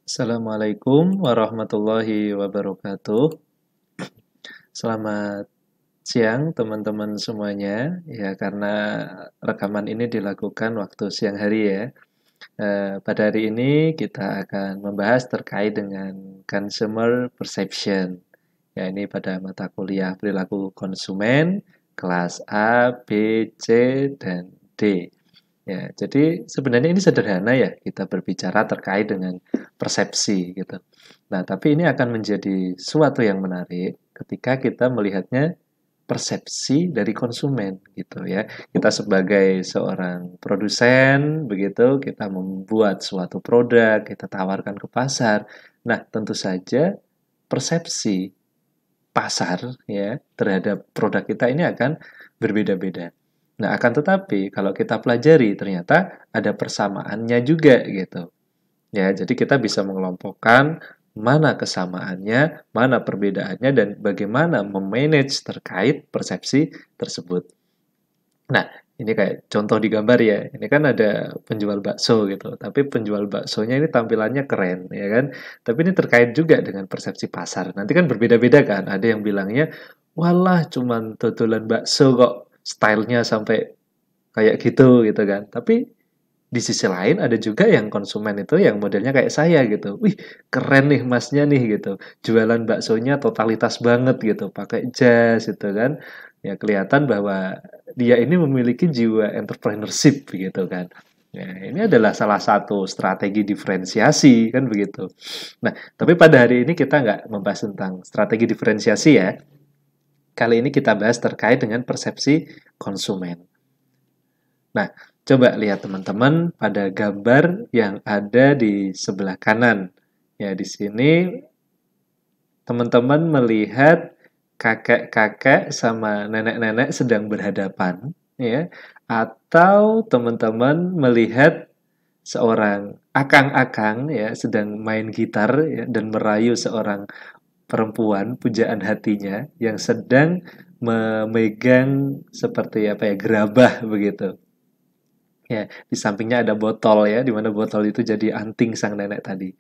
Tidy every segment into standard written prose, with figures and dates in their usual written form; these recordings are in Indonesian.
Assalamualaikum warahmatullahi wabarakatuh. Selamat siang teman-teman semuanya. Ya, karena rekaman ini dilakukan waktu siang hari ya. Pada hari ini kita akan membahas terkait dengan consumer perception. Ya, ini pada mata kuliah perilaku konsumen kelas A, B, C, dan D. Ya, jadi sebenarnya ini sederhana ya, kita berbicara terkait dengan persepsi gitu. Nah, tapi ini akan menjadi suatu yang menarik ketika kita melihatnya persepsi dari konsumen gitu ya. Kita sebagai seorang produsen begitu, kita membuat suatu produk, kita tawarkan ke pasar. Nah, tentu saja persepsi pasar ya terhadap produk kita ini akan berbeda-beda. Nah, akan tetapi kalau kita pelajari ternyata ada persamaannya juga gitu. Ya, jadi kita bisa mengelompokkan mana kesamaannya, mana perbedaannya dan bagaimana memanage terkait persepsi tersebut. Nah, ini kayak contoh di gambar ya. Ini kan ada penjual bakso gitu. Tapi penjual baksonya ini tampilannya keren, ya kan? Tapi ini terkait juga dengan persepsi pasar. Nanti kan berbeda-beda kan. Ada yang bilangnya, walah cuman tutulan bakso kok stylenya sampai kayak gitu kan. Tapi di sisi lain ada juga yang konsumen itu yang modelnya kayak saya gitu. Wih, keren nih masnya nih gitu. Jualan baksonya totalitas banget gitu, pakai jas gitu kan. Ya kelihatan bahwa dia ini memiliki jiwa entrepreneurship gitu kan. Ya, ini adalah salah satu strategi diferensiasi kan begitu. Nah, tapi pada hari ini kita nggak membahas tentang strategi diferensiasi ya. Kali ini kita bahas terkait dengan persepsi konsumen. Nah, coba lihat teman-teman pada gambar yang ada di sebelah kanan. Ya, di sini teman-teman melihat kakek-kakek sama nenek-nenek sedang berhadapan, ya, atau teman-teman melihat seorang akang-akang ya sedang main gitar ya, dan merayu seorang perempuan pujaan hatinya yang sedang memegang seperti apa ya gerabah begitu. Ya, di sampingnya ada botol ya, di mana botol itu jadi anting sang nenek tadi.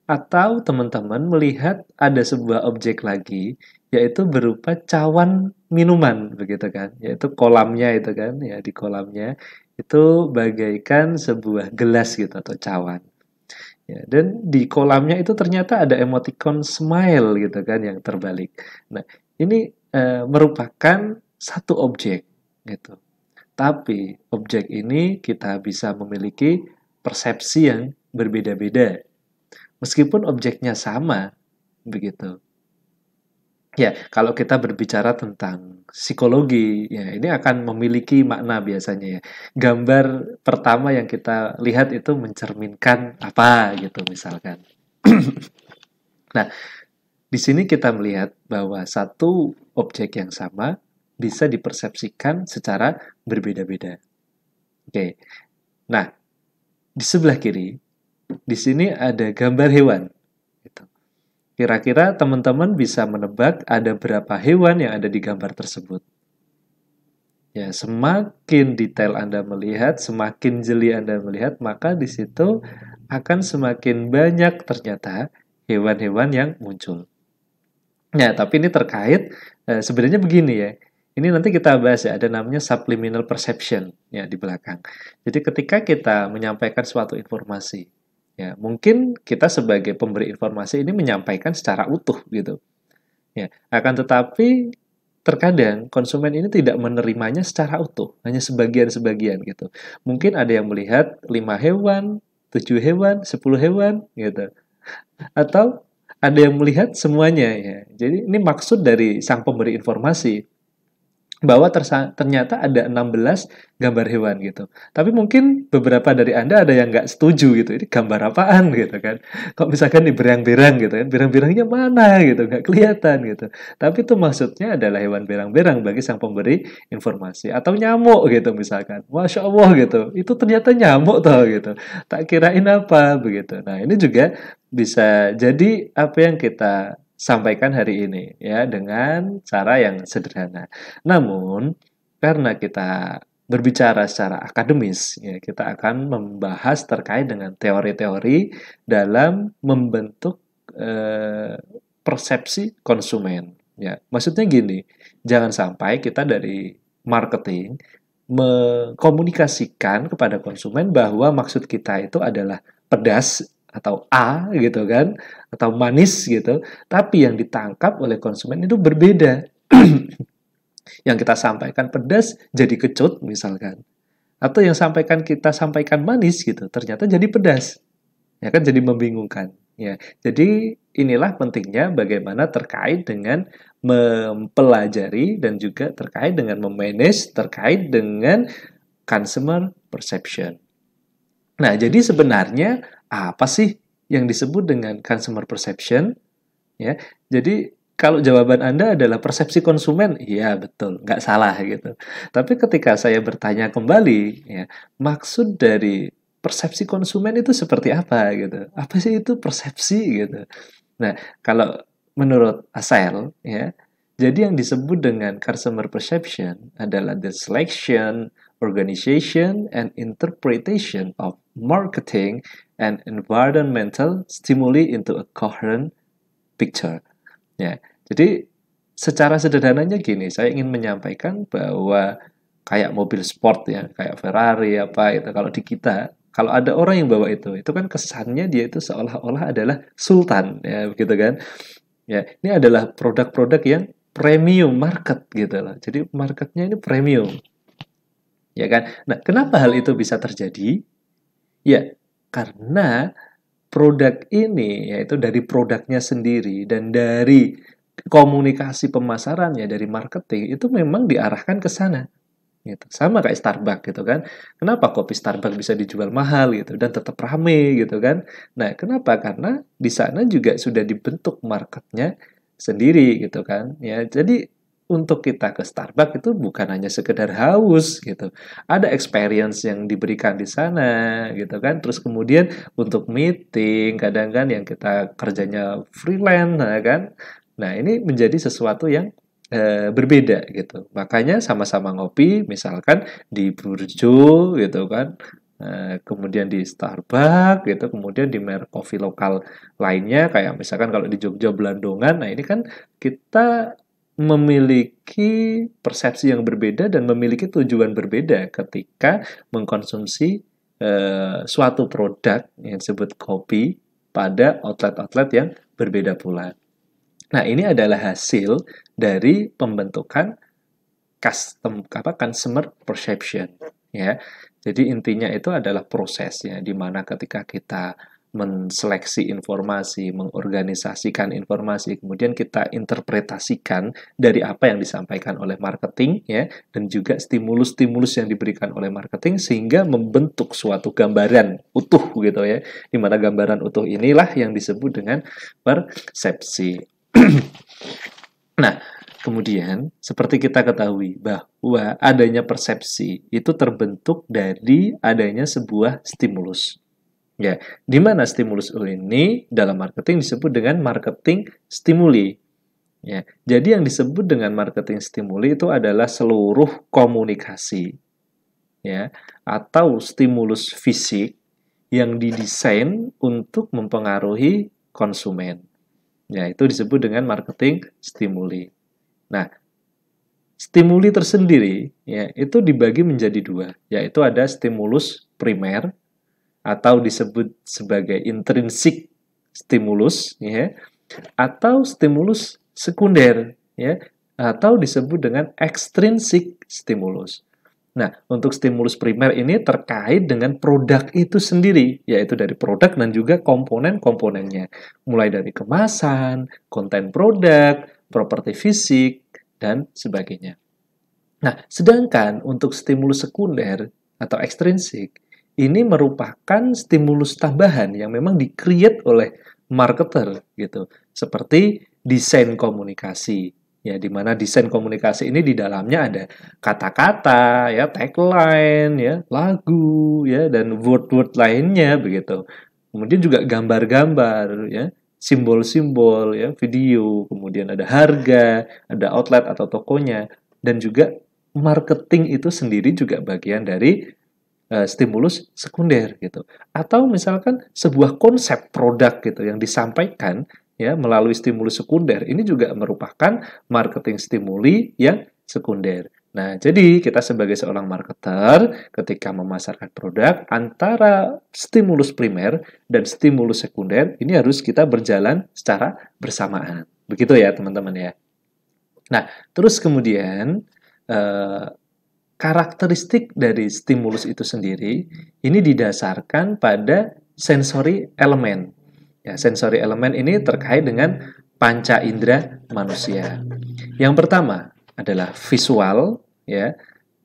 Atau teman-teman melihat ada sebuah objek lagi, yaitu berupa cawan minuman, begitu kan? Yaitu kolamnya itu kan, ya di kolamnya itu bagaikan sebuah gelas gitu atau cawan. Ya, dan di kolamnya itu ternyata ada emoticon smile gitu kan yang terbalik. Nah, ini merupakan satu objek gitu. Tapi objek ini kita bisa memiliki persepsi yang berbeda-beda. Meskipun objeknya sama, begitu. Ya, kalau kita berbicara tentang psikologi, ya ini akan memiliki makna biasanya ya. Gambar pertama yang kita lihat itu mencerminkan apa gitu misalkan. Nah, di sini kita melihat bahwa satu objek yang sama bisa dipersepsikan secara berbeda-beda. Oke. Nah, di sebelah kiri, di sini ada gambar hewan. Gitu. Kira-kira teman-teman bisa menebak ada berapa hewan yang ada di gambar tersebut. Ya, semakin detail Anda melihat, semakin jeli Anda melihat, maka di situ akan semakin banyak ternyata hewan-hewan yang muncul. Ya, tapi ini terkait sebenarnya begini ya. Ini nanti kita bahas ya, ada namanya subliminal perception ya di belakang. Jadi ketika kita menyampaikan suatu informasi, ya mungkin kita sebagai pemberi informasi ini menyampaikan secara utuh gitu. Ya, akan tetapi terkadang konsumen ini tidak menerimanya secara utuh, hanya sebagian-sebagian gitu. Mungkin ada yang melihat 5 hewan, 7 hewan, 10 hewan gitu. Atau ada yang melihat semuanya ya. Jadi ini maksud dari sang pemberi informasi bahwa ternyata ada 16 gambar hewan gitu. Tapi mungkin beberapa dari Anda ada yang nggak setuju gitu. Ini gambar apaan gitu kan. Kok misalkan di berang-berang gitu kan. Berang-berangnya mana gitu. Nggak kelihatan gitu. Tapi itu maksudnya adalah hewan berang-berang bagi sang pemberi informasi. Atau nyamuk gitu misalkan. Masya Allah gitu. Itu ternyata nyamuk toh gitu. Tak kirain apa begitu. Nah ini juga bisa jadi apa yang kita sampaikan hari ini ya dengan cara yang sederhana. Namun karena kita berbicara secara akademis, ya, kita akan membahas terkait dengan teori-teori dalam membentuk persepsi konsumen. Ya, maksudnya gini, jangan sampai kita dari marketing mengkomunikasikan kepada konsumen bahwa maksud kita itu adalah pedas atau A gitu kan, atau manis gitu, tapi yang ditangkap oleh konsumen itu berbeda. Yang kita sampaikan pedas jadi kecut misalkan. Atau yang kita sampaikan manis gitu, ternyata jadi pedas. Ya kan jadi membingungkan. Ya, jadi inilah pentingnya bagaimana terkait dengan mempelajari dan juga terkait dengan memanage terkait dengan consumer perception. Nah, jadi sebenarnya apa sih yang disebut dengan consumer perception? Ya, jadi kalau jawaban Anda adalah persepsi konsumen, iya betul, nggak salah gitu. Tapi ketika saya bertanya kembali, ya, maksud dari persepsi konsumen itu seperti apa gitu? Apa sih itu persepsi gitu? Nah, kalau menurut Asel, ya, jadi yang disebut dengan customer perception adalah the selection, organization, and interpretation of marketing and environmental stimuli into a coherent picture. Ya, jadi secara sederhananya gini, saya ingin menyampaikan bahwa kayak mobil sport ya, kayak Ferrari apa itu kalau di kita, kalau ada orang yang bawa itu kan kesannya dia itu seolah-olah adalah sultan ya, begitu kan? Ya, ini adalah produk-produk yang premium market gitu loh. Jadi marketnya ini premium, ya kan? Nah, kenapa hal itu bisa terjadi? Ya, karena produk ini yaitu dari produknya sendiri dan dari komunikasi pemasarannya dari marketing itu memang diarahkan ke sana gitu. Sama kayak Starbucks gitu kan. Kenapa kopi Starbucks bisa dijual mahal gitu dan tetap rame gitu kan? Nah, kenapa? Karena di sana juga sudah dibentuk marketnya sendiri gitu kan. Ya, jadi untuk kita ke Starbucks itu bukan hanya sekedar haus gitu. Ada experience yang diberikan di sana gitu kan. Terus kemudian untuk meeting kadang kan yang kita kerjanya freelance nah kan. Nah, ini menjadi sesuatu yang berbeda gitu. Makanya sama-sama ngopi misalkan di Burjo gitu kan. Kemudian di Starbucks gitu, kemudian di merek kopi lokal lainnya kayak misalkan kalau di Jogja Blandongan. Nah, ini kan kita memiliki persepsi yang berbeda dan memiliki tujuan berbeda ketika mengkonsumsi suatu produk yang disebut kopi pada outlet-outlet yang berbeda pula. Nah, ini adalah hasil dari pembentukan consumer perception ya. Jadi intinya itu adalah prosesnya di mana ketika kita menseleksi informasi, mengorganisasikan informasi, kemudian kita interpretasikan dari apa yang disampaikan oleh marketing ya dan juga stimulus-stimulus yang diberikan oleh marketing sehingga membentuk suatu gambaran utuh gitu ya. Di mana gambaran utuh inilah yang disebut dengan persepsi. Nah, kemudian seperti kita ketahui bahwa adanya persepsi itu terbentuk dari adanya sebuah stimulus. Ya, di mana stimulus ini dalam marketing disebut dengan marketing stimuli. Ya, jadi yang disebut dengan marketing stimuli itu adalah seluruh komunikasi, ya, atau stimulus fisik yang didesain untuk mempengaruhi konsumen. Ya, itu disebut dengan marketing stimuli. Nah, stimuli tersendiri ya itu dibagi menjadi dua, yaitu ada stimulus primer atau disebut sebagai intrinsic stimulus ya, atau stimulus sekunder ya, atau disebut dengan extrinsic stimulus. Nah, untuk stimulus primer ini terkait dengan produk itu sendiri, yaitu dari produk dan juga komponen-komponennya. Mulai dari kemasan, konten produk, properti fisik, dan sebagainya. Nah, sedangkan untuk stimulus sekunder atau ekstrinsik, ini merupakan stimulus tambahan yang memang di-create oleh marketer gitu. Seperti desain komunikasi. Ya, di mana desain komunikasi ini di dalamnya ada kata-kata, ya, tagline, ya, lagu, ya, dan word-word lainnya begitu. Kemudian juga gambar-gambar, ya, simbol-simbol, ya, video, kemudian ada harga, ada outlet atau tokonya, dan juga marketing itu sendiri juga bagian dari stimulus sekunder gitu. Atau misalkan sebuah konsep produk gitu yang disampaikan ya melalui stimulus sekunder ini juga merupakan marketing stimuli yang sekunder. Nah, jadi kita sebagai seorang marketer ketika memasarkan produk antara stimulus primer dan stimulus sekunder ini harus kita berjalan secara bersamaan. Begitu ya, teman-teman ya. Nah, terus kemudian eh, karakteristik dari stimulus itu sendiri ini didasarkan pada sensory elemen. Ya, sensory elemen ini terkait dengan panca indera manusia. Yang pertama adalah visual, ya.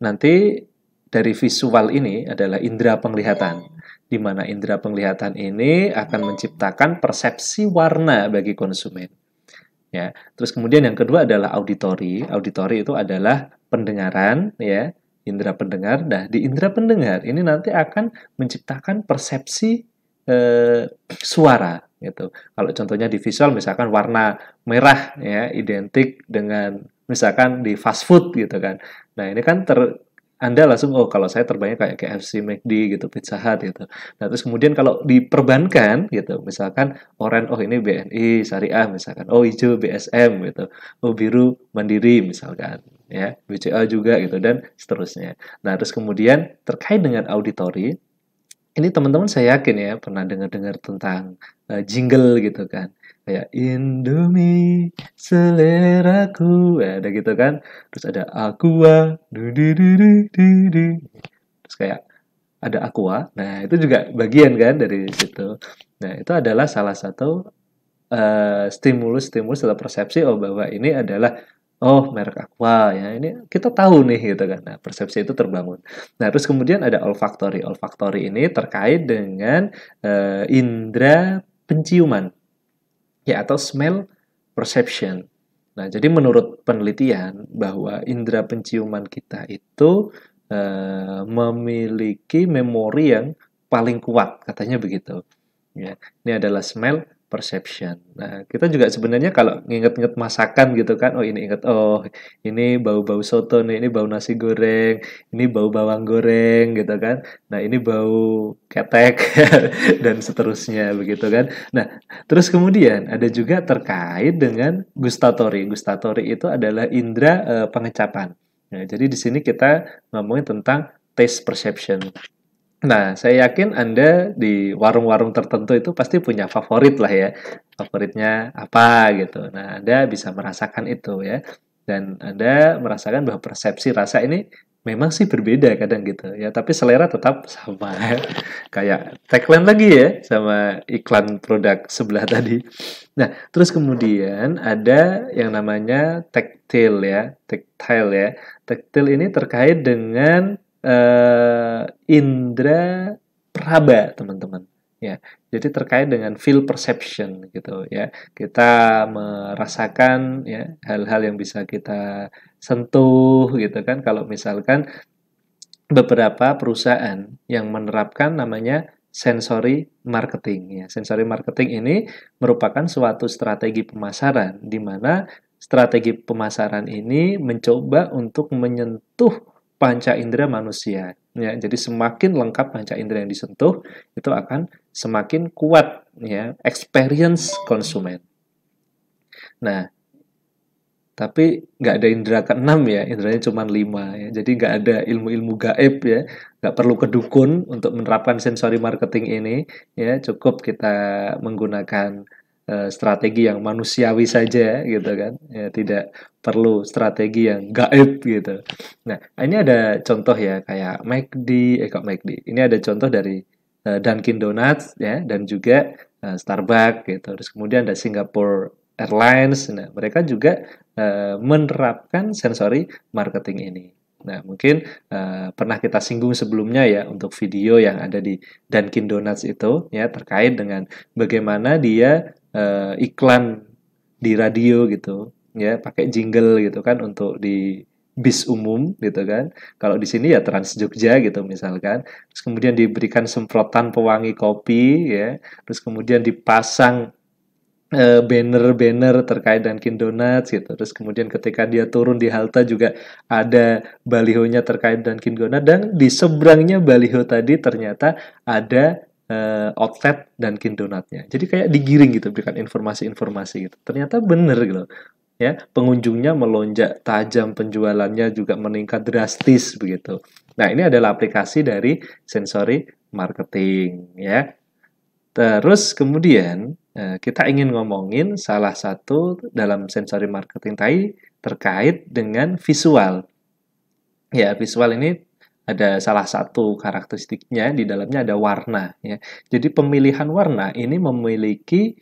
Nanti dari visual ini adalah indera penglihatan, di mana indera penglihatan ini akan menciptakan persepsi warna bagi konsumen. Ya, terus kemudian yang kedua adalah auditori. Auditori itu adalah pendengaran, ya, indera pendengar. Nah, di indera pendengar ini nanti akan menciptakan persepsi suara, gitu. Kalau contohnya di visual, misalkan warna merah, ya, identik dengan misalkan di fast food, gitu kan. Nah, ini kan Anda langsung, oh kalau saya terbayang kayak KFC, McD gitu, Pizza Hut gitu. Nah, terus kemudian kalau diperbankan gitu, misalkan oranye, oh ini BNI Syariah misalkan, oh hijau BSM gitu, oh biru Mandiri misalkan, ya BCA juga gitu dan seterusnya. Nah, terus kemudian terkait dengan auditori, ini teman-teman saya yakin ya pernah dengar-dengar tentang jingle gitu kan. Kayak Indomie seleraku, ya, ada gitu kan. Terus ada Aqua, du du du du du du. Terus kayak ada Aqua. Nah, itu juga bagian kan dari situ. Nah, itu adalah salah satu stimulus-stimulus atau persepsi oh bahwa ini adalah oh merek Aqua ya ini kita tahu nih gitu kan. Nah, persepsi itu terbangun. Nah, terus kemudian ada olfactory. Olfactory ini terkait dengan indera penciuman ya atau smell perception. Nah, jadi menurut penelitian bahwa indera penciuman kita itu memiliki memori yang paling kuat, katanya begitu. Ya, ini adalah smell perception. Nah, kita juga sebenarnya kalau nginget-nginget masakan gitu kan, oh ini inget, oh ini bau-bau soto nih, ini bau nasi goreng, ini bau bawang goreng gitu kan. Nah, ini bau ketek dan seterusnya begitu kan. Nah, terus kemudian ada juga terkait dengan gustatory. Gustatory itu adalah indera pengecapan. Nah, jadi di sini kita ngomongin tentang taste perception. Nah, saya yakin Anda di warung-warung tertentu itu pasti punya favorit lah ya. Favoritnya apa gitu. Nah, Anda bisa merasakan itu ya. Dan Anda merasakan bahwa persepsi rasa ini memang sih berbeda kadang gitu ya. Tapi selera tetap sama. Kayak tagline lagi ya sama iklan produk sebelah tadi. Nah, terus kemudian ada yang namanya tactile ya. Tactile ya. Tactile ini terkait dengan indera peraba, teman-teman. Ya, jadi terkait dengan feel perception gitu ya. Kita merasakan ya hal-hal yang bisa kita sentuh gitu kan. Kalau misalkan beberapa perusahaan yang menerapkan namanya sensory marketing ya. Sensory marketing ini merupakan suatu strategi pemasaran di mana strategi pemasaran ini mencoba untuk menyentuh panca indera manusia. Ya, jadi semakin lengkap panca indera yang disentuh, itu akan semakin kuat ya experience konsumen. Nah, tapi nggak ada indera keenam ya, inderanya cuma 5 ya. Jadi nggak ada ilmu-ilmu gaib ya, nggak perlu ke dukun untuk menerapkan sensory marketing ini ya. Cukup kita menggunakan strategi yang manusiawi saja gitu kan. Ya, tidak perlu strategi yang gaib gitu. Nah, ini ada contoh ya kayak McD, kok McD. Ini ada contoh dari Dunkin Donuts ya dan juga Starbucks gitu. Terus kemudian ada Singapore Airlines. Nah, mereka juga menerapkan sensory marketing ini. Nah, mungkin pernah kita singgung sebelumnya ya untuk video yang ada di Dunkin Donuts itu ya terkait dengan bagaimana dia iklan di radio gitu ya pakai jingle gitu kan untuk di bis umum gitu kan. Kalau di sini ya Trans Jogja gitu misalkan. Terus kemudian diberikan semprotan pewangi kopi ya. Terus kemudian dipasang banner-banner terkait Dunkin Donuts gitu. Terus kemudian ketika dia turun di halte juga ada balihonya terkait Dunkin Donuts dan di seberangnya baliho tadi ternyata ada outlet Dunkin Donutnya. Jadi kayak digiring gitu berikan informasi-informasi gitu. Ternyata bener gitu ya, pengunjungnya melonjak tajam, penjualannya juga meningkat drastis begitu. Nah, ini adalah aplikasi dari sensory marketing ya. Terus kemudian kita ingin ngomongin salah satu dalam sensory marketing tadi terkait dengan visual. Ya, visual ini ada salah satu karakteristiknya di dalamnya ada warna ya. Jadi pemilihan warna ini memiliki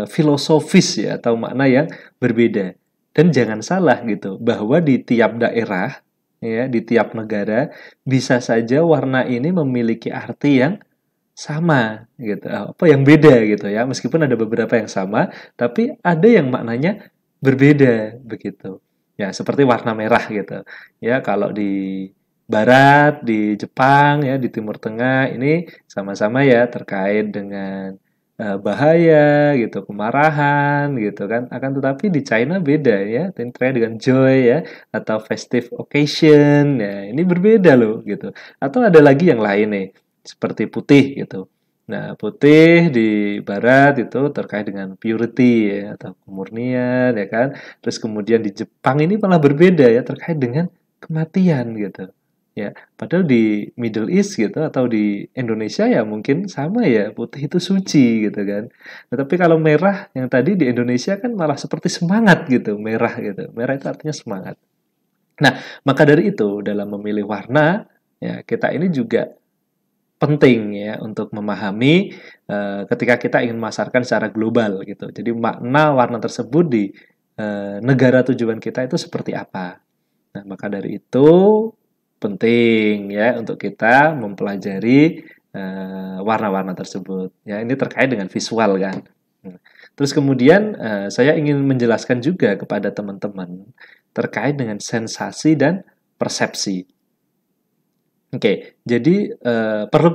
filosofis ya atau makna yang berbeda. Dan jangan salah gitu bahwa di tiap daerah ya, di tiap negara bisa saja warna ini memiliki arti yang sama gitu, apa yang beda gitu ya. Meskipun ada beberapa yang sama, tapi ada yang maknanya berbeda begitu. Ya, seperti warna merah gitu. Ya, kalau di barat, di Jepang ya, di Timur Tengah ini sama-sama ya terkait dengan bahaya gitu, kemarahan gitu kan. Akan tetapi di China beda ya, terkait dengan joy ya atau festive occasion. Ya, ini berbeda loh gitu. Atau ada lagi yang lain nih seperti putih gitu. Nah, putih di barat itu terkait dengan purity ya atau kemurnian ya kan. Terus kemudian di Jepang ini malah berbeda ya terkait dengan kematian gitu. Ya, padahal di Middle East gitu atau di Indonesia ya mungkin sama ya, putih itu suci gitu kan. Nah, tapi kalau merah yang tadi di Indonesia kan malah seperti semangat gitu, merah gitu. Merah itu artinya semangat. Nah, maka dari itu dalam memilih warna ya kita ini juga penting ya untuk memahami ketika kita ingin memasarkan secara global gitu. Jadi makna warna tersebut di negara tujuan kita itu seperti apa. Nah, maka dari itu penting ya untuk kita mempelajari warna-warna tersebut. Ya, ini terkait dengan visual kan. Terus kemudian saya ingin menjelaskan juga kepada teman-teman terkait dengan sensasi dan persepsi. Oke, jadi perlu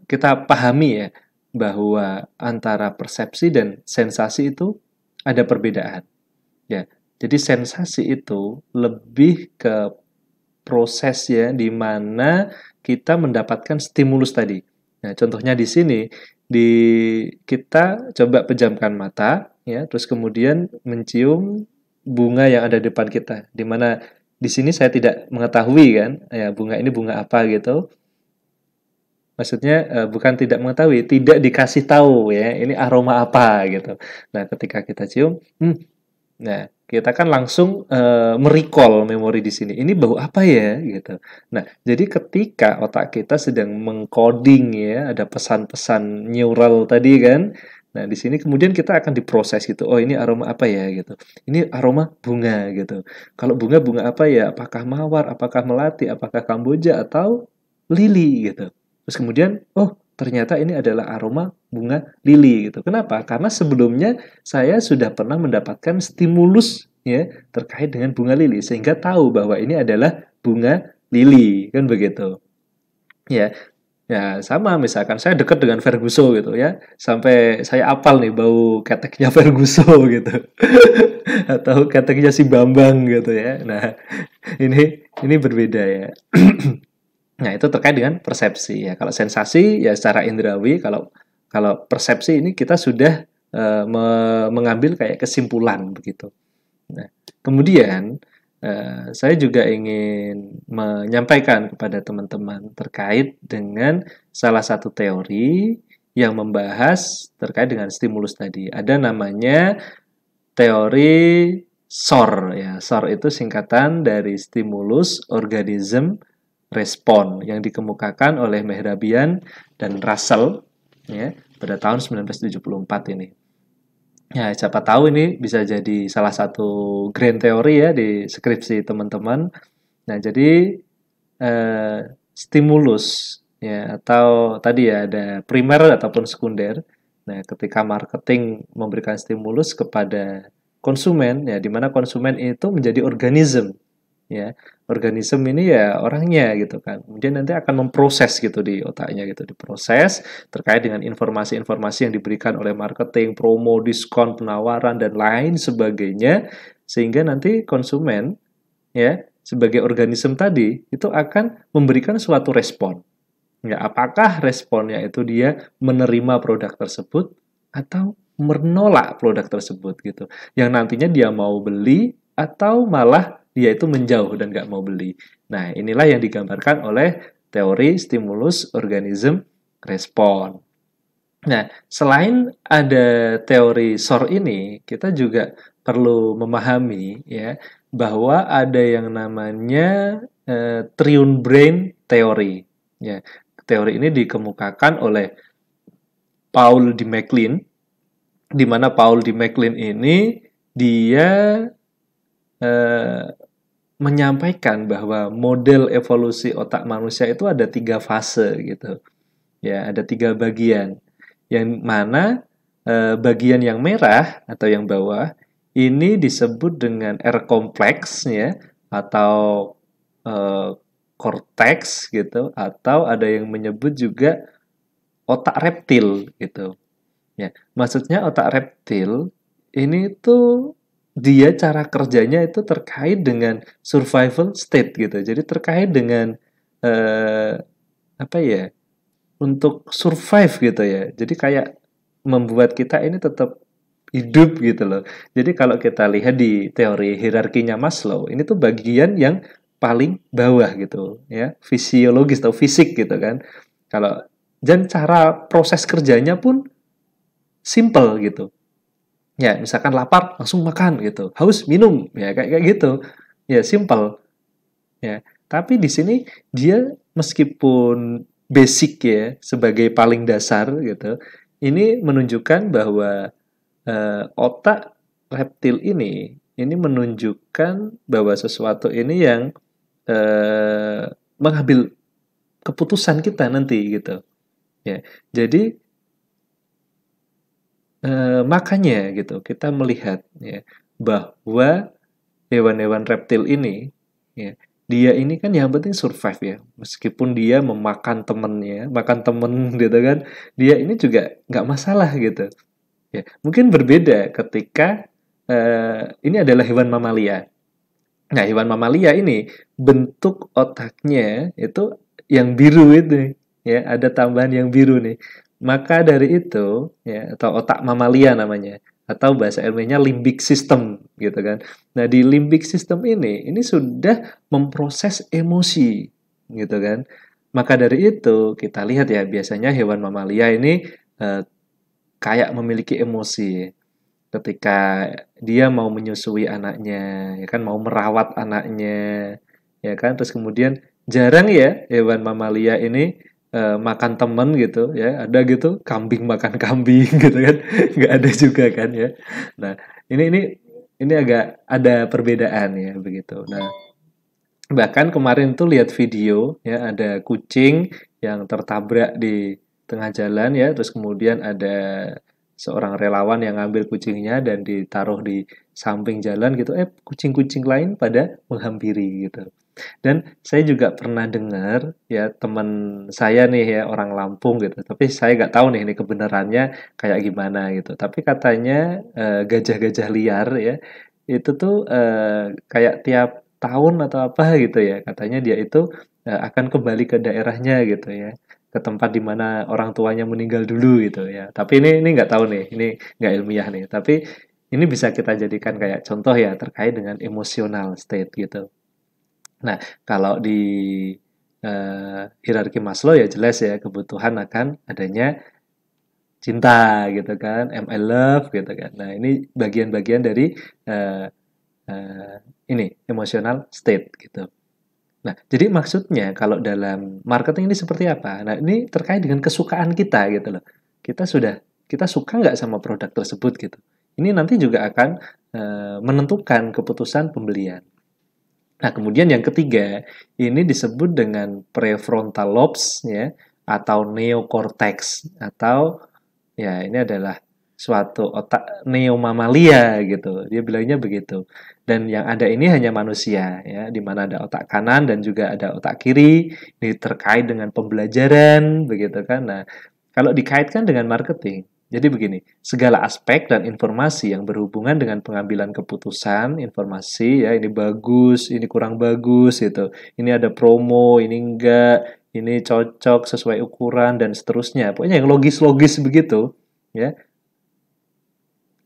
kita pahami ya bahwa antara persepsi dan sensasi itu ada perbedaan. Ya, jadi sensasi itu lebih ke proses ya di mana kita mendapatkan stimulus tadi. Nah, contohnya di sini di kita coba pejamkan mata ya, terus kemudian mencium bunga yang ada di depan kita. Di mana di sini saya tidak mengetahui kan, ya bunga ini bunga apa gitu. Maksudnya bukan tidak mengetahui, tidak dikasih tahu ya, ini aroma apa gitu. Nah, ketika kita cium, nah, kita kan langsung merecall memori di sini. Ini bau apa ya gitu. Nah, jadi ketika otak kita sedang mengcoding ya, ada pesan-pesan neural tadi kan. Nah, di sini kemudian kita akan diproses gitu. Oh, ini aroma apa ya gitu. Ini aroma bunga gitu. Kalau bunga bunga apa ya? Apakah mawar, apakah melati, apakah kamboja atau lili gitu. Terus kemudian, oh ternyata ini adalah aroma bunga lili gitu. Kenapa? Karena sebelumnya saya sudah pernah mendapatkan stimulus ya terkait dengan bunga lili sehingga tahu bahwa ini adalah bunga lili kan begitu. Ya, ya sama misalkan saya dekat dengan Ferguso gitu ya sampai saya apal nih bau keteknya Ferguso gitu atau keteknya si Bambang gitu ya. Nah, ini berbeda ya. Nah, itu terkait dengan persepsi ya. Kalau sensasi ya secara indrawi, kalau kalau persepsi ini kita sudah mengambil kayak kesimpulan begitu. Nah, kemudian saya juga ingin menyampaikan kepada teman-teman terkait dengan salah satu teori yang membahas terkait dengan stimulus tadi. Ada namanya teori SOR ya. SOR itu singkatan dari stimulus organism respon yang dikemukakan oleh Mehrabian dan Russell ya pada tahun 1974 ini. Ya, siapa tahu ini bisa jadi salah satu grand teori ya di skripsi teman-teman. Nah, jadi eh, stimulus ya atau tadi ya ada primer ataupun sekunder. Nah, ketika marketing memberikan stimulus kepada konsumen ya di mana konsumen itu menjadi organisme ya organisme ini ya orangnya gitu kan. Kemudian nanti akan memproses gitu di otaknya gitu, diproses terkait dengan informasi-informasi yang diberikan oleh marketing, promo, diskon, penawaran dan lain sebagainya sehingga nanti konsumen ya sebagai organisme tadi itu akan memberikan suatu respon. Ya, apakah responnya itu dia menerima produk tersebut atau menolak produk tersebut gitu. Yang nantinya dia mau beli atau malah dia itu menjauh dan nggak mau beli. Nah, inilah yang digambarkan oleh teori stimulus organism respon. Nah, selain ada teori SOR ini, kita juga perlu memahami ya bahwa ada yang namanya triune brain theory. Ya, teori ini dikemukakan oleh Paul D. MacLean, di mana Paul D. MacLean ini dia eh, menyampaikan bahwa model evolusi otak manusia itu ada 3 fase gitu. Ya, ada 3 bagian. Yang mana bagian yang merah atau yang bawah ini disebut dengan R kompleks ya atau eh, cortex gitu atau ada yang menyebut juga otak reptil gitu. Ya, maksudnya otak reptil ini tuh dia cara kerjanya itu terkait dengan survival state gitu. Jadi terkait dengan eh, apa ya? Untuk survive gitu ya. Jadi kayak membuat kita ini tetap hidup gitu loh. Jadi kalau kita lihat di teori hierarkinya Maslow, ini tuh bagian yang paling bawah gitu ya, fisiologis atau fisik gitu kan. Kalau dan cara proses kerjanya pun simple gitu. Ya, misalkan lapar langsung makan gitu. Haus minum ya kayak gitu. Ya, simple ya. Tapi di sini dia meskipun basic ya sebagai paling dasar gitu, ini menunjukkan bahwa otak reptil ini menunjukkan bahwa sesuatu ini yang mengambil keputusan kita nanti gitu. Ya, jadi makanya gitu kita melihat ya bahwa hewan-hewan reptil ini ya dia ini kan yang penting survive ya meskipun dia memakan temennya makan temen gitu kan dia ini juga nggak masalah gitu ya mungkin berbeda ketika ini adalah hewan mamalia. Nah hewan mamalia ini bentuk otaknya itu yang biru itu ya ada tambahan yang biru nih maka dari itu ya atau otak mamalia namanya atau bahasa ilmiahnya limbic system gitu kan. Nah, di limbic system ini sudah memproses emosi gitu kan. Maka dari itu kita lihat ya biasanya hewan mamalia ini eh, kayak memiliki emosi ketika dia mau menyusui anaknya, ya kan mau merawat anaknya, ya kan. Terus kemudian jarang ya hewan mamalia ini makan temen gitu ya ada gitu kambing makan kambing gitu kan nggak ada juga kan ya nah ini agak ada perbedaan ya begitu nah bahkan kemarin tuh lihat video ya ada kucing yang tertabrak di tengah jalan ya terus kemudian ada seorang relawan yang ngambil kucingnya dan ditaruh di samping jalan gitu kucing-kucing lain pada menghampiri gitu dan saya juga pernah dengar ya teman saya nih ya orang Lampung gitu. Tapi saya nggak tahu nih ini kebenarannya kayak gimana gitu. Tapi katanya gajah-gajah liar ya itu tuh kayak tiap tahun atau apa gitu ya. Katanya dia itu akan kembali ke daerahnya gitu ya. Ke tempat di mana orang tuanya meninggal dulu gitu ya. Tapi ini nggak tahu nih. Ini nggak ilmiah nih. Tapi ini bisa kita jadikan kayak contoh ya terkait dengan emotional state gitu. Nah, kalau di hierarki Maslow ya jelas ya kebutuhan akan adanya cinta gitu kan, am I love gitu kan. Nah, ini bagian-bagian dari uh, ini emotional state gitu. Nah, jadi maksudnya kalau dalam marketing ini seperti apa? Nah, ini terkait dengan kesukaan kita gitu loh. Kita suka nggak sama produk tersebut gitu. Ini nanti juga akan menentukan keputusan pembelian. Nah, kemudian yang ketiga, ini disebut dengan prefrontal lobes ya atau neocortex atau ya ini adalah suatu otak neomamalia gitu. Dia bilangnya begitu. Dan yang ada ini hanya manusia ya, di mana ada otak kanan dan juga ada otak kiri. Ini terkait dengan pembelajaran begitu kan. Nah, kalau dikaitkan dengan marketing, jadi begini, segala aspek dan informasi yang berhubungan dengan pengambilan keputusan, informasi ya, ini bagus, ini kurang bagus gitu. Ini ada promo, ini enggak, ini cocok sesuai ukuran dan seterusnya. Pokoknya yang logis-logis begitu, ya.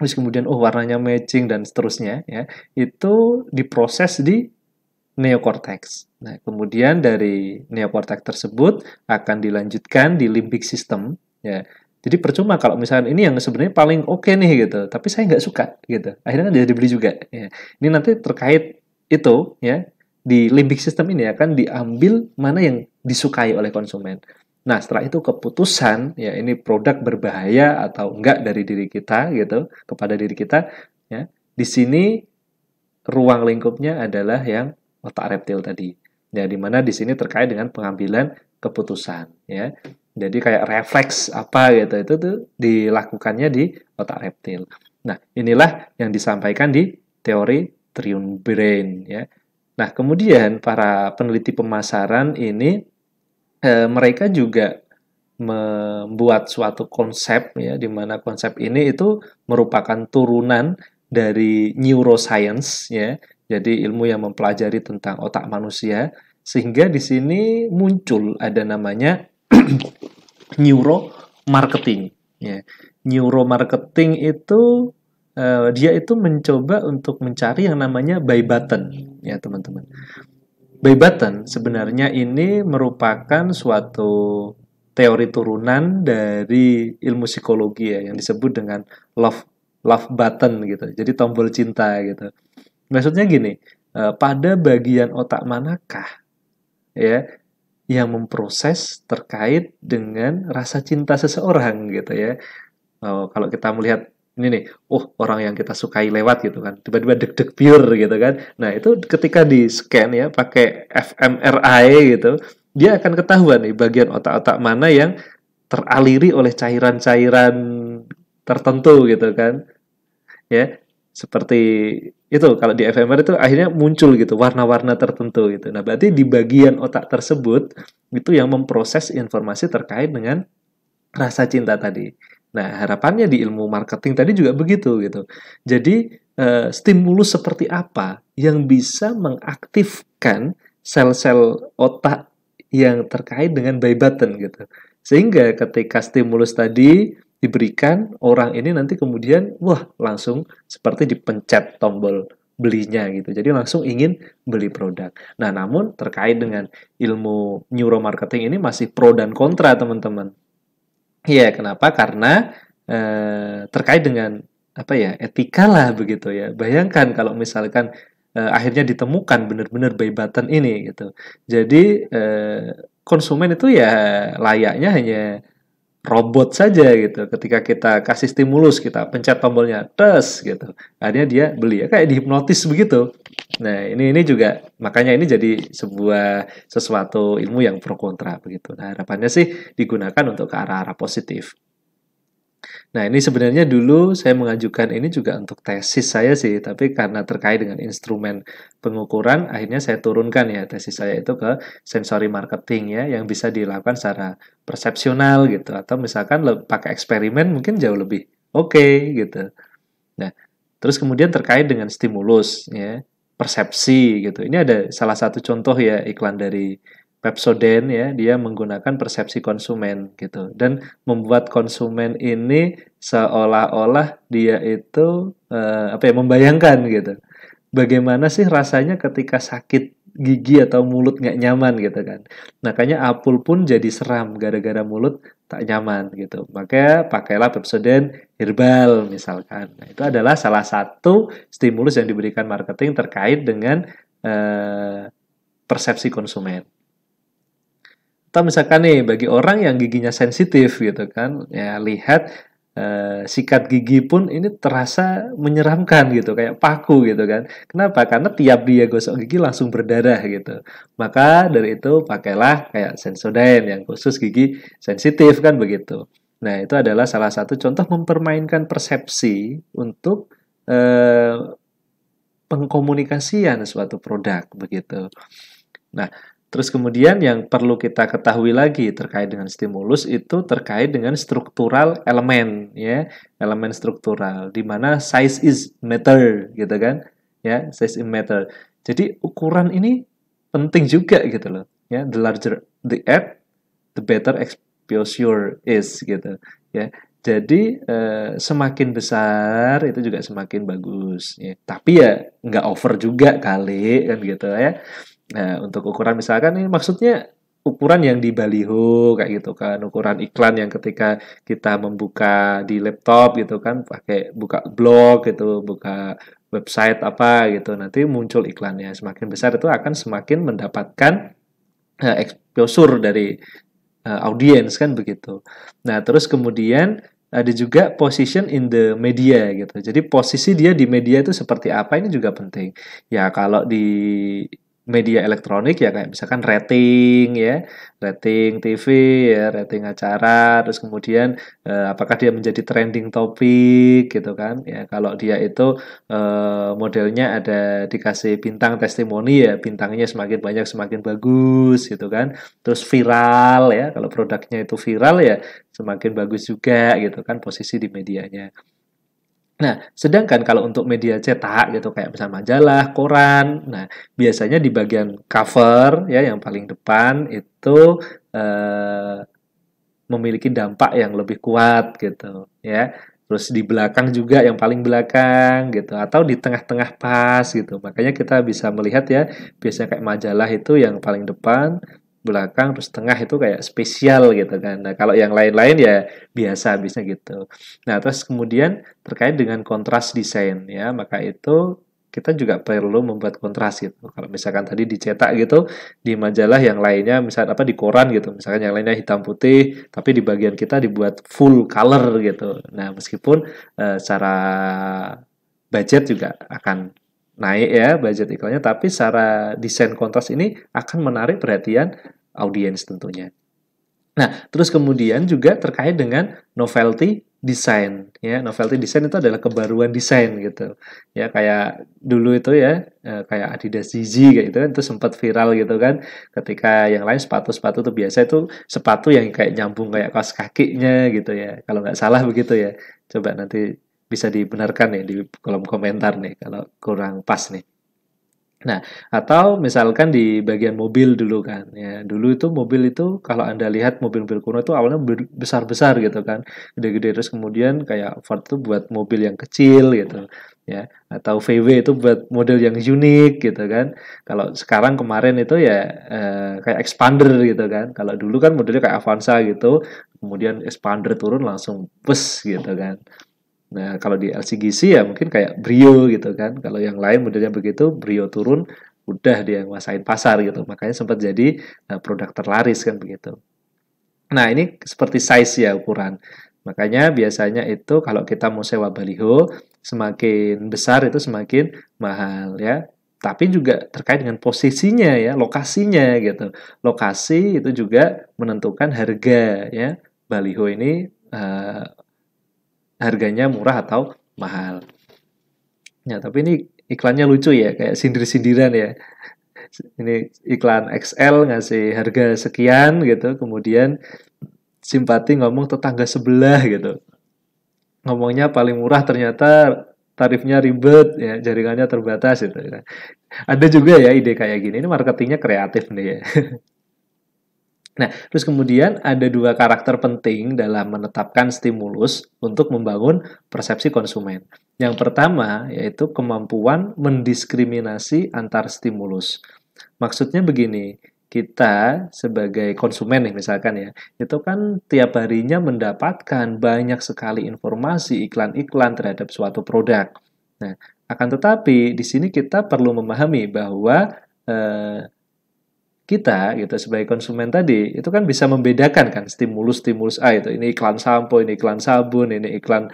Terus kemudian oh warnanya matching dan seterusnya ya. Itu diproses di neokortex. Nah, kemudian dari neokortex tersebut akan dilanjutkan di limbic system ya. Jadi percuma kalau misalnya ini yang sebenarnya paling oke nih gitu, tapi saya nggak suka gitu. Akhirnya kan jadi dibeli juga ya. Ini nanti terkait itu ya, di limbic system ini akan diambil mana yang disukai oleh konsumen. Nah, setelah itu keputusan ya ini produk berbahaya atau enggak dari diri kita gitu kepada diri kita ya. Di sini ruang lingkupnya adalah yang otak reptil tadi. Ya, di mana di sini terkait dengan pengambilan keputusan ya. Jadi kayak refleks apa gitu itu tuh dilakukannya di otak reptil. Nah, inilah yang disampaikan di teori Triune Brain ya. Nah, kemudian para peneliti pemasaran ini mereka juga membuat suatu konsep ya di mana konsep ini itu merupakan turunan dari neuroscience ya. Jadi ilmu yang mempelajari tentang otak manusia sehingga di sini muncul ada namanya neuromarketing ya. Neuromarketing itu dia itu mencoba untuk mencari yang namanya buy button ya teman-teman. Buy button sebenarnya ini merupakan suatu teori turunan dari ilmu psikologi ya yang disebut dengan love love button gitu. Jadi tombol cinta gitu. Maksudnya gini, pada bagian otak manakah ya yang memproses terkait dengan rasa cinta seseorang gitu ya. Kalau kita melihat ini nih, oh orang yang kita sukai lewat gitu kan, tiba-tiba deg-deg pure gitu kan. Nah itu ketika di scan ya pakai fMRI gitu, dia akan ketahuan nih bagian otak-otak mana yang teraliri oleh cairan-cairan tertentu gitu kan, ya seperti itu kalau di fMRI itu akhirnya muncul gitu warna-warna tertentu gitu. Nah berarti di bagian otak tersebut itu yang memproses informasi terkait dengan rasa cinta tadi. Nah, harapannya di ilmu marketing tadi juga begitu gitu. Jadi, stimulus seperti apa yang bisa mengaktifkan sel-sel otak yang terkait dengan buy button gitu. Sehingga ketika stimulus tadi diberikan, orang ini nanti kemudian wah langsung seperti dipencet tombol belinya gitu. Jadi langsung ingin beli produk. Nah, namun terkait dengan ilmu neuromarketing ini masih pro dan kontra, teman-teman. Iya, kenapa? Karena terkait dengan apa ya etika lah begitu ya. Bayangkan kalau misalkan akhirnya ditemukan benar-benar buy button ini gitu. Jadi konsumen itu ya layaknya hanya robot saja gitu. Ketika kita kasih stimulus, kita pencet tombolnya, tes gitu. Akhirnya dia beli ya kayak dihipnotis begitu. Nah, ini juga makanya ini jadi sebuah sesuatu ilmu yang pro kontra begitu. Nah, harapannya sih digunakan untuk ke arah-arah positif. Nah, ini sebenarnya dulu saya mengajukan ini juga untuk tesis saya sih, tapi karena terkait dengan instrumen pengukuran, akhirnya saya turunkan ya tesis saya itu ke sensory marketing ya, yang bisa dilakukan secara persepsional gitu, atau misalkan pakai eksperimen mungkin jauh lebih oke gitu. Nah, terus kemudian terkait dengan stimulus ya, persepsi gitu. Ini ada salah satu contoh ya iklan dari Pepsodent ya, dia menggunakan persepsi konsumen gitu dan membuat konsumen ini seolah-olah dia itu apa ya membayangkan gitu. Bagaimana sih rasanya ketika sakit gigi atau mulut nggak nyaman gitu kan. Makanya Apul pun jadi seram gara-gara mulut tak nyaman gitu. Maka pakailah Pepsodent Herbal misalkan. Nah, itu adalah salah satu stimulus yang diberikan marketing terkait dengan eh, persepsi konsumen. Atau misalkan nih bagi orang yang giginya sensitif gitu kan, ya lihat sikat gigi pun ini terasa menyeramkan gitu, kayak paku gitu kan. Kenapa? Karena tiap dia gosok gigi langsung berdarah gitu. Maka dari itu pakailah kayak Sensodyne yang khusus gigi sensitif kan begitu. Nah, itu adalah salah satu contoh mempermainkan persepsi untuk eh, pengkomunikasian suatu produk begitu. Nah, terus kemudian yang perlu kita ketahui lagi terkait dengan stimulus itu terkait dengan struktural elemen ya, elemen struktural di mana size is matter gitu kan. Ya, size is matter. Jadi ukuran ini penting juga gitu loh. Ya, the larger the egg, the better exposure is gitu ya. Jadi semakin besar itu juga semakin bagus ya. Tapi ya nggak over juga kali kan gitu ya. Nah, untuk ukuran misalkan ini maksudnya ukuran yang di baliho kayak gitu kan, ukuran iklan yang ketika kita membuka di laptop gitu kan, pakai buka blog gitu, buka website apa gitu, nanti muncul iklannya. Semakin besar itu akan semakin mendapatkan exposure dari audiens kan begitu. Nah, terus kemudian ada juga position in the media gitu. Jadi posisi dia di media itu seperti apa ini juga penting. Ya kalau di media elektronik ya kayak misalkan rating ya, rating TV ya, rating acara, terus kemudian apakah dia menjadi trending topik gitu kan. Ya kalau dia itu modelnya ada dikasih bintang testimoni ya, bintangnya semakin banyak semakin bagus gitu kan. Terus viral ya, kalau produknya itu viral ya semakin bagus juga gitu kan posisi di medianya. Nah, sedangkan kalau untuk media cetak gitu kayak misalnya majalah, koran, nah biasanya di bagian cover ya yang paling depan itu eh, memiliki dampak yang lebih kuat gitu ya. Terus di belakang juga yang paling belakang gitu atau di tengah-tengah pas gitu. Makanya kita bisa melihat ya biasanya kayak majalah itu yang paling depan, belakang terus tengah itu kayak spesial gitu kan. Nah, kalau yang lain-lain ya biasa bisa gitu. Nah, terus kemudian terkait dengan kontras desain ya, maka itu kita juga perlu membuat kontras gitu. Kalau misalkan tadi dicetak gitu, di majalah yang lainnya misal apa di koran gitu misalkan yang lainnya hitam putih tapi di bagian kita dibuat full color gitu. Nah meskipun secara budget juga akan naik ya budget iklannya tapi secara desain kontras ini akan menarik perhatian audiens tentunya. Nah, terus kemudian juga terkait dengan novelty design ya. Novelty design itu adalah kebaruan desain gitu. Ya kayak dulu itu ya kayak Adidas Yeezy kayak gitu kan itu sempat viral gitu kan. Ketika yang lain sepatu-sepatu tuh biasa itu sepatu yang kayak nyambung kayak kaos kakinya gitu ya. Kalau nggak salah begitu ya. Coba nanti bisa dibenarkan nih di kolom komentar nih kalau kurang pas nih. Nah, atau misalkan di bagian mobil dulu kan, ya dulu itu mobil itu kalau Anda lihat mobil-mobil kuno itu awalnya besar-besar gitu kan, gede-gede terus kemudian kayak Ford itu buat mobil yang kecil gitu, ya atau VW itu buat model yang unik gitu kan. Kalau sekarang kemarin itu ya kayak expander gitu kan. Kalau dulu kan modelnya kayak Avanza gitu, kemudian expander turun langsung bus gitu kan. Nah, kalau di LCGC ya mungkin kayak Brio gitu kan. Kalau yang lain modelnya begitu, Brio turun, udah dia nguasain pasar gitu. Makanya sempat jadi produk terlaris kan begitu. Nah, ini seperti size ya ukuran. Makanya biasanya itu kalau kita mau sewa baliho, semakin besar itu semakin mahal ya. Tapi juga terkait dengan posisinya ya, lokasinya gitu. Lokasi itu juga menentukan harga ya. Baliho ini harganya murah atau mahal. Ya, tapi ini iklannya lucu ya, kayak sindir-sindiran ya. Ini iklan XL ngasih harga sekian gitu, kemudian simpati ngomong tetangga sebelah gitu. Ngomongnya paling murah ternyata tarifnya ribet ya, jaringannya terbatas gitu. Ada juga ya ide kayak gini. Ini marketingnya kreatif nih ya. Nah, terus kemudian ada dua karakter penting dalam menetapkan stimulus untuk membangun persepsi konsumen. Yang pertama yaitu kemampuan mendiskriminasi antar stimulus. Maksudnya begini, kita sebagai konsumen nih misalkan ya, itu kan tiap harinya mendapatkan banyak sekali informasi iklan-iklan terhadap suatu produk. Nah, akan tetapi di sini kita perlu memahami bahwa eh, kita gitu sebagai konsumen tadi itu kan bisa membedakan kan stimulus-stimulus A itu ini iklan sampo, ini iklan sabun, ini iklan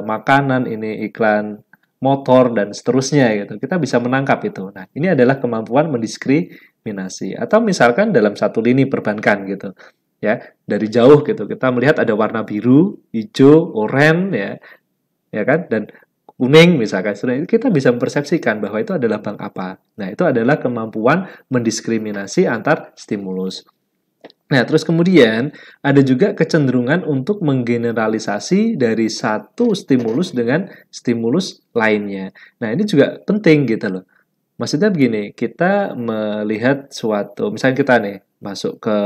makanan, ini iklan motor dan seterusnya gitu. Kita bisa menangkap itu. Nah, ini adalah kemampuan mendiskriminasi atau misalkan dalam satu lini perbankan gitu. ya. Dari jauh gitu kita melihat ada warna biru, hijau, oranye ya kan, dan kuning misalkan. Setelah itu kita bisa mempersepsikan bahwa itu adalah bank apa. Nah, itu adalah kemampuan mendiskriminasi antar stimulus. Nah, terus kemudian ada juga kecenderungan untuk menggeneralisasi dari satu stimulus dengan stimulus lainnya. Nah, ini juga penting gitu loh. Maksudnya begini, kita melihat suatu, misalnya kita nih masuk ke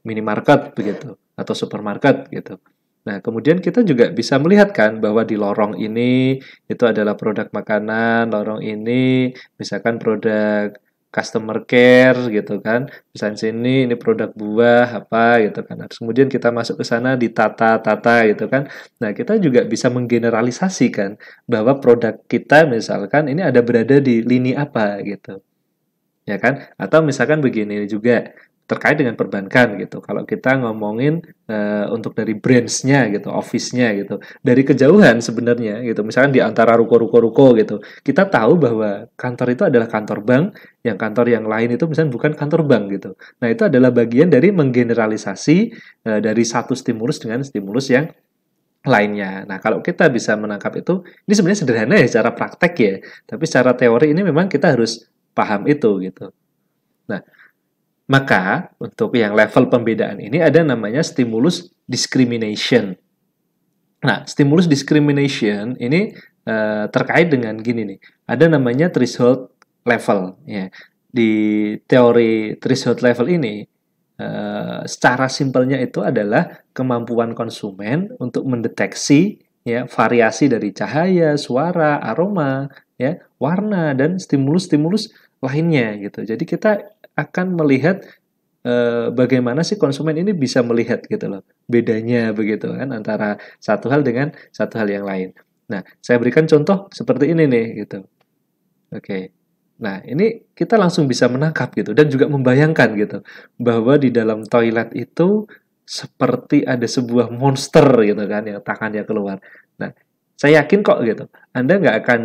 minimarket begitu atau supermarket gitu. Nah, kemudian kita juga bisa melihat kan bahwa di lorong ini itu adalah produk makanan, lorong ini misalkan produk customer care gitu kan. Misalnya sini ini produk buah apa gitu kan. Nah, terus kemudian kita masuk ke sana ditata-tata gitu kan. Nah, kita juga bisa menggeneralisasikan bahwa produk kita misalkan ini ada berada di lini apa gitu. Ya kan? Atau misalkan begini juga terkait dengan perbankan gitu. Kalau kita ngomongin untuk dari branch-nya gitu, office-nya gitu. Dari kejauhan sebenarnya gitu. Misalkan di antara ruko-ruko gitu. Kita tahu bahwa kantor itu adalah kantor bank, yang kantor yang lain itu misalnya bukan kantor bank gitu. Nah, itu adalah bagian dari menggeneralisasi dari satu stimulus dengan stimulus yang lainnya. Nah, kalau kita bisa menangkap itu, ini sebenarnya sederhana ya secara praktek ya. Tapi secara teori ini memang kita harus paham itu gitu. Nah, maka untuk yang level pembedaan ini ada namanya stimulus discrimination. Nah, stimulus discrimination ini terkait dengan gini nih. Ada namanya threshold level ya. Di teori threshold level ini secara simpelnya itu adalah kemampuan konsumen untuk mendeteksi ya variasi dari cahaya, suara, aroma, ya, warna dan stimulus-stimulus lainnya gitu. Jadi kita akan melihat bagaimana sih konsumen ini bisa melihat gitu loh bedanya begitu kan antara satu hal dengan satu hal yang lain. Nah, saya berikan contoh seperti ini nih gitu. Oke. Nah, ini kita langsung bisa menangkap gitu dan juga membayangkan gitu bahwa di dalam toilet itu seperti ada sebuah monster gitu kan yang tangannya keluar. Nah, saya yakin kok gitu. Anda nggak akan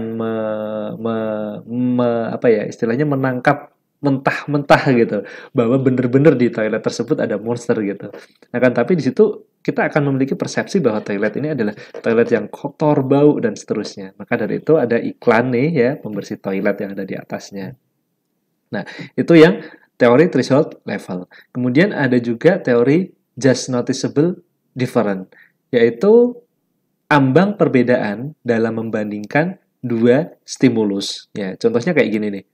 apa ya istilahnya menangkap mentah-mentah gitu bahwa benar-benar di toilet tersebut ada monster gitu. Nah kan tapi di situ kita akan memiliki persepsi bahwa toilet ini adalah toilet yang kotor, bau dan seterusnya. Maka dari itu ada iklan nih ya pembersih toilet yang ada di atasnya. Nah, itu yang teori threshold level. Kemudian ada juga teori just noticeable different, yaitu ambang perbedaan dalam membandingkan dua stimulus. Ya, contohnya kayak gini nih.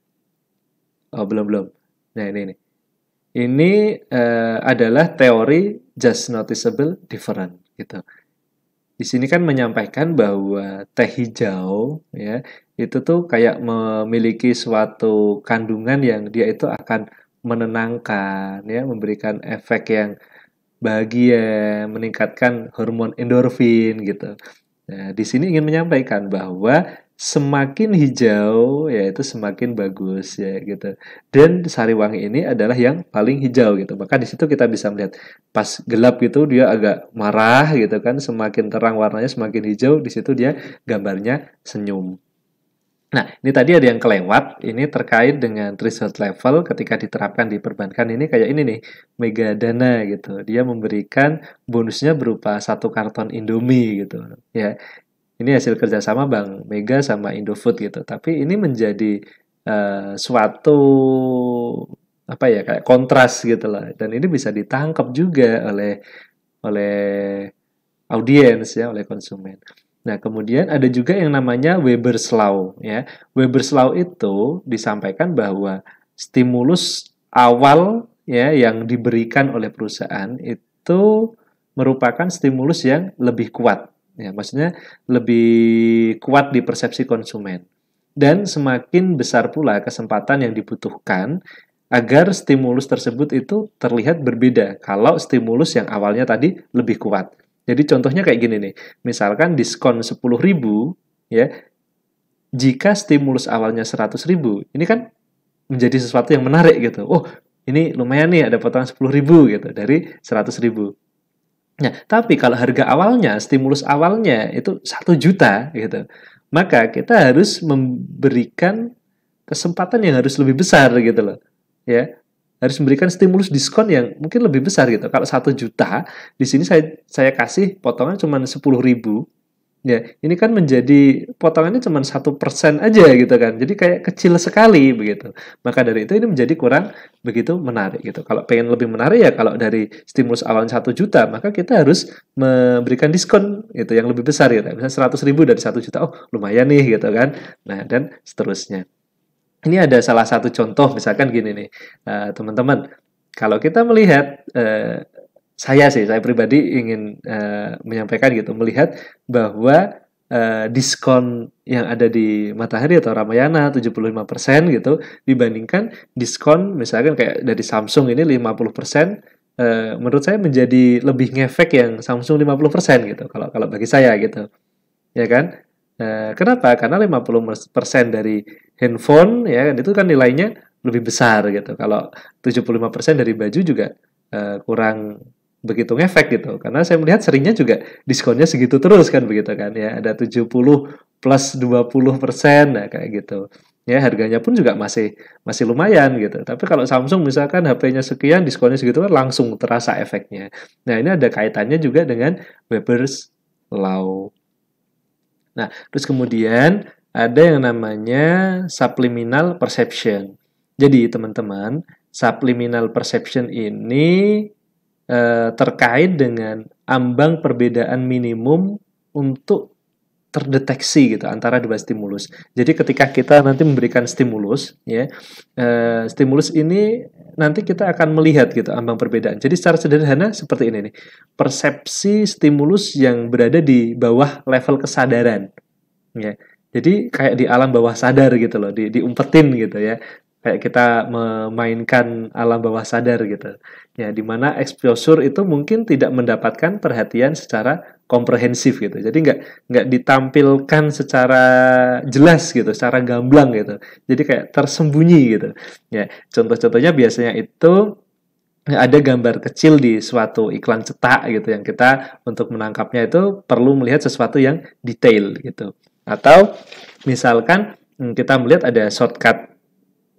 Oh, belum. Nah, ini nih. Ini adalah teori just noticeable different gitu. Di sini kan menyampaikan bahwa teh hijau ya itu tuh kayak memiliki suatu kandungan yang dia itu akan menenangkan ya, memberikan efek yang bahagia, meningkatkan hormon endorfin gitu. Nah, di sini ingin menyampaikan bahwa semakin hijau yaitu semakin bagus ya gitu. Dan sari wangi ini adalah yang paling hijau gitu. Maka di situ kita bisa melihat pas gelap gitu dia agak marah gitu kan, semakin terang warnanya semakin hijau, di situ dia gambarnya senyum. Nah, ini tadi ada yang kelewat, ini terkait dengan threshold level ketika diterapkan di perbankan ini kayak ini nih, Mega Dana gitu. Dia memberikan bonusnya berupa satu karton Indomie gitu. Ya, ini hasil kerjasama Bank Mega sama Indofood gitu. Tapi ini menjadi suatu apa ya kayak kontras gitu lah. Dan ini bisa ditangkap juga oleh audiens ya, oleh konsumen. Nah, kemudian ada juga yang namanya Weber's Law ya. Weber's Law itu disampaikan bahwa stimulus awal ya yang diberikan oleh perusahaan itu merupakan stimulus yang lebih kuat. Ya, maksudnya lebih kuat di persepsi konsumen. Dan semakin besar pula kesempatan yang dibutuhkan agar stimulus tersebut itu terlihat berbeda kalau stimulus yang awalnya tadi lebih kuat. Jadi contohnya kayak gini nih, misalkan diskon 10.000 ya, jika stimulus awalnya 100.000, ini kan menjadi sesuatu yang menarik gitu. Oh, ini lumayan nih ada potongan 10.000 gitu dari 100.000. Nah, tapi kalau harga awalnya, stimulus awalnya itu 1 juta gitu, maka kita harus memberikan kesempatan yang harus lebih besar gitu loh. Ya, harus memberikan stimulus diskon yang mungkin lebih besar gitu. Kalau 1 juta, di sini saya kasih potongan cuma 10.000. Ya, ini kan menjadi potongannya cuma 1% aja gitu kan. Jadi kayak kecil sekali begitu. Maka dari itu ini menjadi kurang begitu menarik gitu. Kalau pengen lebih menarik ya kalau dari stimulus awalnya 1 juta, maka kita harus memberikan diskon gitu yang lebih besar gitu. Misalnya 100.000 dari 1 juta, oh lumayan nih gitu kan. Nah, dan seterusnya. Ini ada salah satu contoh misalkan gini nih, teman-teman. Kalau kita melihat saya pribadi ingin menyampaikan gitu, melihat bahwa diskon yang ada di Matahari atau Ramayana 75% gitu dibandingkan diskon misalkan kayak dari Samsung ini 50%, menurut saya menjadi lebih ngefek yang Samsung 50% gitu kalau kalau bagi saya gitu. Ya kan? Kenapa? Karena 50% dari handphone ya kan itu kan nilainya lebih besar gitu. Kalau 75% dari baju juga kurang begitu ngefek gitu. Karena saya melihat seringnya juga diskonnya segitu terus kan begitu kan ya. Ada 70 plus 20%, nah kayak gitu. Ya, harganya pun juga masih masih lumayan gitu. Tapi kalau Samsung misalkan HP-nya sekian, diskonnya segitu kan langsung terasa efeknya. Nah, ini ada kaitannya juga dengan Weber's Law. Nah, terus kemudian ada yang namanya subliminal perception. Jadi, teman-teman, subliminal perception ini terkait dengan ambang perbedaan minimum untuk terdeteksi gitu antara dua stimulus. Jadi ketika kita nanti memberikan stimulus, ya, stimulus ini nanti kita akan melihat gitu ambang perbedaan. Jadi secara sederhana seperti ini nih, persepsi stimulus yang berada di bawah level kesadaran, ya. Jadi kayak di alam bawah sadar gitu loh, diumpetin gitu ya. Kayak kita memainkan alam bawah sadar gitu. Ya, di mana exposure itu mungkin tidak mendapatkan perhatian secara komprehensif gitu. Jadi nggak ditampilkan secara jelas gitu, secara gamblang gitu. Jadi kayak tersembunyi gitu. Ya, contoh-contohnya biasanya itu ada gambar kecil di suatu iklan cetak gitu yang kita untuk menangkapnya itu perlu melihat sesuatu yang detail gitu. Atau misalkan kita melihat ada shortcut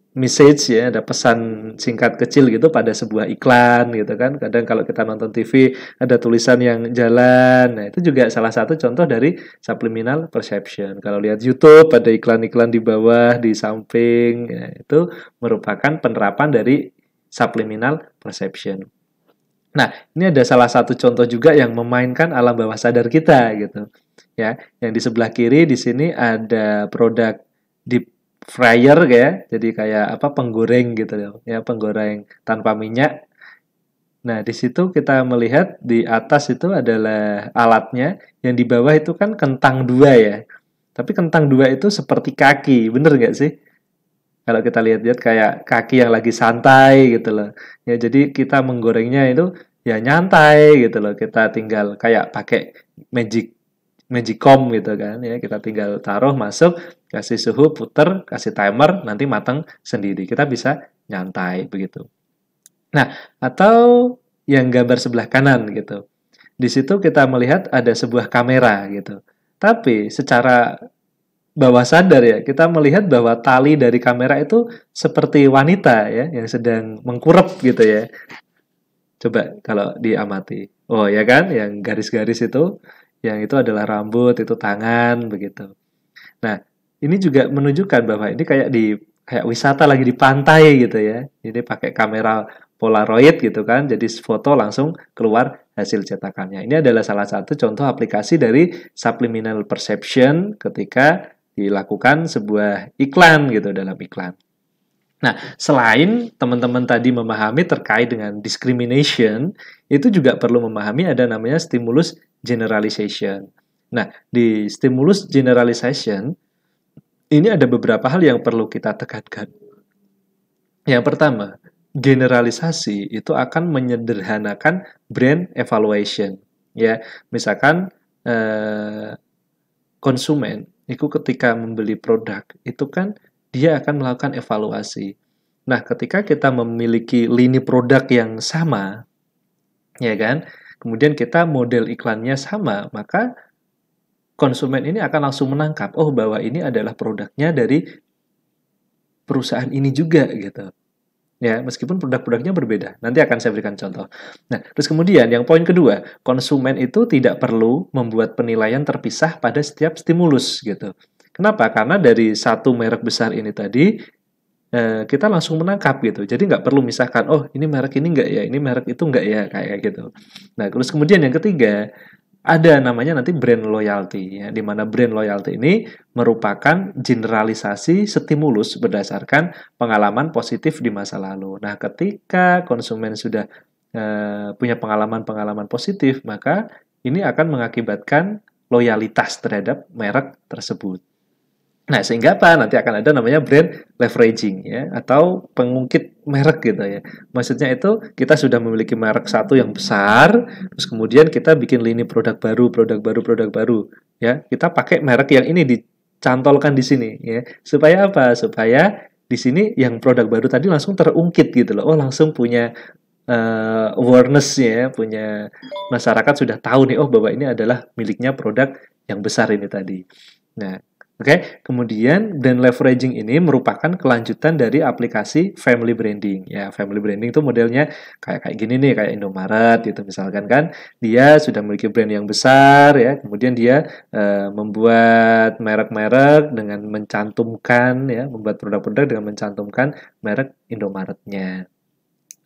message ya, ada pesan singkat kecil gitu pada sebuah iklan gitu kan. Kadang kalau kita nonton TV ada tulisan yang jalan. Nah, itu juga salah satu contoh dari subliminal perception. Kalau lihat YouTube ada iklan-iklan di bawah, di samping, ya, itu merupakan penerapan dari subliminal perception. Nah, ini ada salah satu contoh juga yang memainkan alam bawah sadar kita gitu. Ya, yang di sebelah kiri di sini ada produk deep fryer ya. Jadi kayak apa penggoreng gitu ya, penggoreng tanpa minyak. Nah, di situ kita melihat di atas itu adalah alatnya, yang di bawah itu kan kentang dua ya. Tapi kentang dua itu seperti kaki, bener nggak sih? Kalau kita lihat-lihat kayak kaki yang lagi santai gitu loh. Ya, jadi kita menggorengnya itu ya nyantai gitu loh. Kita tinggal kayak pakai magic magicom gitu kan ya. Kita tinggal taruh masuk, kasih suhu, puter, kasih timer, nanti matang sendiri. Kita bisa nyantai begitu. Nah, atau yang gambar sebelah kanan gitu. Di situ kita melihat ada sebuah kamera gitu. Tapi secara bawah sadar ya, kita melihat bahwa tali dari kamera itu seperti wanita ya, yang sedang mengkurap gitu ya. Coba kalau diamati. Oh ya kan, yang garis-garis itu, yang itu adalah rambut, itu tangan, begitu. Nah, ini juga menunjukkan bahwa ini kayak wisata lagi di pantai gitu ya. Ini pakai kamera Polaroid gitu kan, jadi foto langsung keluar hasil cetakannya. Ini adalah salah satu contoh aplikasi dari subliminal perception ketika dilakukan sebuah iklan gitu dalam iklan. Nah, selain teman-teman tadi memahami terkait dengan discrimination, itu juga perlu memahami ada namanya stimulus generalization. Nah, di stimulus generalization ini ada beberapa hal yang perlu kita tekankan. Yang pertama, generalisasi itu akan menyederhanakan brand evaluation. Ya, misalkan konsumen itu ketika membeli produk itu kan dia akan melakukan evaluasi. Nah, ketika kita memiliki lini produk yang sama, ya kan, kemudian kita model iklannya sama, maka konsumen ini akan langsung menangkap, oh bahwa ini adalah produknya dari perusahaan ini juga gitu. ya, meskipun produk-produknya berbeda. Nanti akan saya berikan contoh. Nah, terus kemudian yang poin kedua, konsumen itu tidak perlu membuat penilaian terpisah pada setiap stimulus gitu. Kenapa? Karena dari satu merek besar ini tadi kita langsung menangkap gitu. Jadi nggak perlu misahkan, oh ini merek ini nggak ya, ini merek itu nggak ya, kayak gitu. Nah, terus kemudian yang ketiga, ada namanya nanti brand loyalty, ya, di mana brand loyalty ini merupakan generalisasi stimulus berdasarkan pengalaman positif di masa lalu. Nah, ketika konsumen sudah punya pengalaman-pengalaman positif, maka ini akan mengakibatkan loyalitas terhadap merek tersebut. Nah, sehingga apa? Nanti akan ada namanya brand leveraging ya atau pengungkit merek gitu ya. Maksudnya itu kita sudah memiliki merek satu yang besar, terus kemudian kita bikin lini produk baru, produk baru, produk baru ya. Kita pakai merek yang ini dicantolkan di sini ya. Supaya apa? Supaya di sini yang produk baru tadi langsung terungkit gitu loh. Oh, langsung punya awareness ya, punya masyarakat sudah tahu nih, oh bahwa ini adalah miliknya produk yang besar ini tadi. Nah, oke, kemudian brand leveraging ini merupakan kelanjutan dari aplikasi family branding. Ya, family branding itu modelnya kayak kayak gini nih, kayak Indomaret gitu misalkan kan. Dia sudah memiliki brand yang besar ya, kemudian dia membuat merek-merek dengan mencantumkan ya, membuat produk-produk dengan mencantumkan merek Indomaretnya.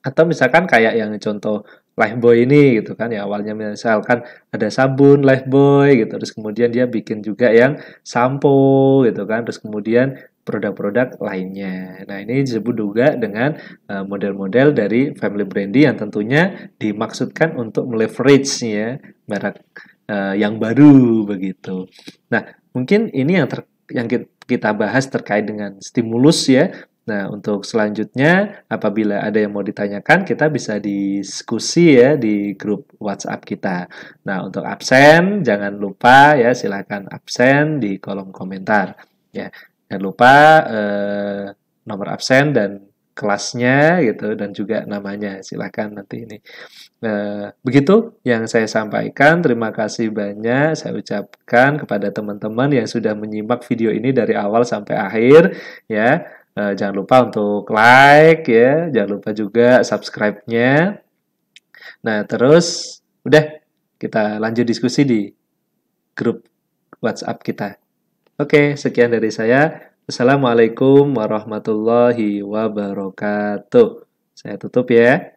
Atau misalkan kayak yang contoh Lifebuoy ini gitu kan ya awalnya misalkan ada sabun Lifebuoy gitu terus kemudian dia bikin juga yang sampo gitu kan terus kemudian produk-produk lainnya. Nah, ini disebut juga dengan model-model dari family branding yang tentunya dimaksudkan untuk meleverage ya merek yang baru begitu. Nah, mungkin ini yang kita bahas terkait dengan stimulus ya. Nah, untuk selanjutnya, apabila ada yang mau ditanyakan, kita bisa diskusi ya di grup WhatsApp kita. Nah, untuk absen, jangan lupa ya, silakan absen di kolom komentar. Ya, jangan lupa nomor absen dan kelasnya gitu dan juga namanya. Silakan nanti ini. Begitu yang saya sampaikan. Terima kasih banyak saya ucapkan kepada teman-teman yang sudah menyimak video ini dari awal sampai akhir ya. Jangan lupa untuk like ya, jangan lupa juga subscribe-nya. Nah, terus udah kita lanjut diskusi di grup WhatsApp kita. Oke, sekian dari saya. Assalamualaikum warahmatullahi wabarakatuh. Saya tutup ya.